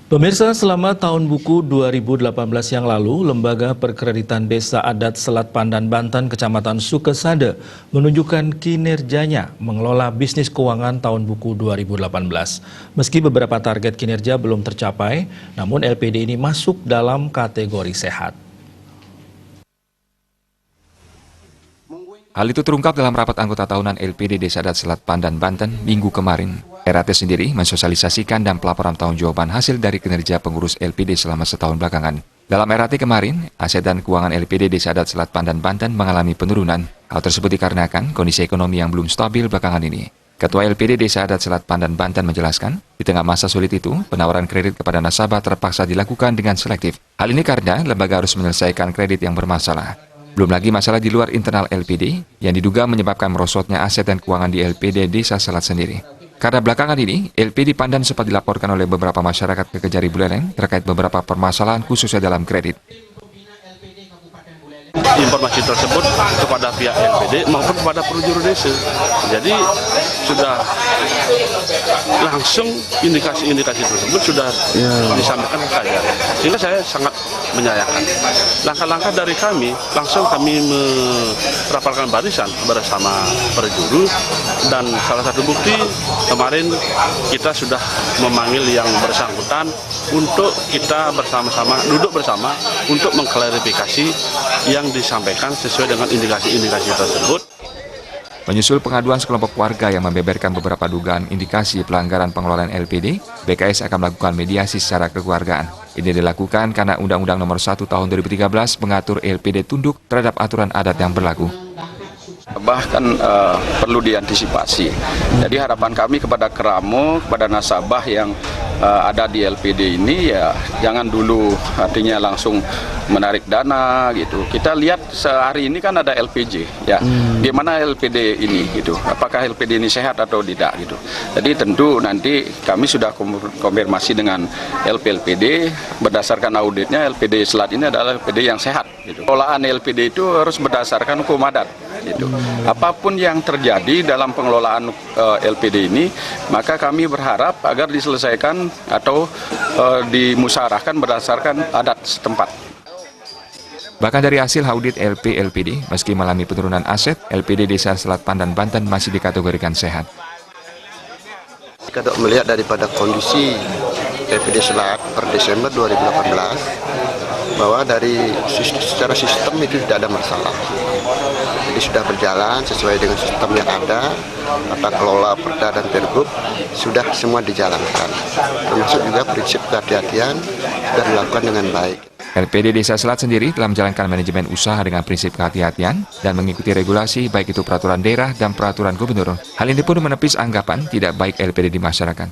Pemirsa, selama tahun buku 2018 yang lalu, Lembaga Perkreditan Desa Adat Selat Pandan, Banten, Kecamatan Sukesade menunjukkan kinerjanya mengelola bisnis keuangan tahun buku 2018. Meski beberapa target kinerja belum tercapai, namun LPD ini masuk dalam kategori sehat. Hal itu terungkap dalam rapat anggota tahunan LPD Desa Adat Selat Pandan, Banten, Minggu kemarin. RAT sendiri mensosialisasikan dan pelaporan tahun jawaban hasil dari kinerja pengurus LPD selama setahun belakangan. Dalam RAT kemarin, aset dan keuangan LPD Desa Adat Selat Pandan, Banten mengalami penurunan. Hal tersebut dikarenakan kondisi ekonomi yang belum stabil belakangan ini. Ketua LPD Desa Adat Selat Pandan, Banten menjelaskan, di tengah masa sulit itu, penawaran kredit kepada nasabah terpaksa dilakukan dengan selektif. Hal ini karena lembaga harus menyelesaikan kredit yang bermasalah. Belum lagi masalah di luar internal LPD yang diduga menyebabkan merosotnya aset dan keuangan di LPD Desa Selat sendiri. Karena belakangan ini, LPD Pandan sempat dilaporkan oleh beberapa masyarakat ke Kejari Buleleng terkait beberapa permasalahan khususnya dalam kredit. Informasi tersebut kepada pihak LPD maupun kepada perujuru desa. Jadi sudah langsung indikasi-indikasi tersebut sudah disampaikan ke saya. Sehingga saya sangat menyayangkan. Langkah-langkah dari kami, langsung kami merapalkan barisan bersama perjuru, dan salah satu bukti kemarin kita sudah memanggil yang bersangkutan untuk kita bersama-sama duduk bersama untuk mengklarifikasi yang disampaikan sesuai dengan indikasi-indikasi tersebut. Menyusul pengaduan sekelompok warga yang membeberkan beberapa dugaan indikasi pelanggaran pengelolaan LPD, BKS akan melakukan mediasi secara kekeluargaan. Ini dilakukan karena Undang-Undang Nomor 1 Tahun 2013 mengatur LPD tunduk terhadap aturan adat yang berlaku. Bahkan perlu diantisipasi. Jadi harapan kami kepada Keramo, kepada nasabah yang ada di LPD ini, ya jangan dulu artinya langsung menarik dana gitu. Kita lihat sehari ini kan ada LPJ, ya gimana LPD ini gitu. Apakah LPD ini sehat atau tidak gitu. Jadi tentu nanti kami sudah konfirmasi dengan LPD berdasarkan auditnya LPD Selat ini adalah LPD yang sehat. Gitu. Pengelolaan LPD itu harus berdasarkan hukum adat. Gitu. Apapun yang terjadi dalam pengelolaan LPD ini, maka kami berharap agar diselesaikan atau dimusyawarahkan berdasarkan adat setempat. Bahkan dari hasil audit LPD, meski mengalami penurunan aset, LPD Desa Selat Pandan, Banten masih dikategorikan sehat. Kalau melihat daripada kondisi LPD Selat per Desember 2018, bahwa secara sistem itu tidak ada masalah. Jadi sudah berjalan sesuai dengan sistem yang ada, tata kelola Perda dan Pergub sudah semua dijalankan. Termasuk juga prinsip kehati-hatian sudah dilakukan dengan baik. LPD Desa Selat sendiri telah menjalankan manajemen usaha dengan prinsip kehati-hatian dan mengikuti regulasi baik itu peraturan daerah dan peraturan gubernur. Hal ini pun menepis anggapan tidak baik LPD di masyarakat.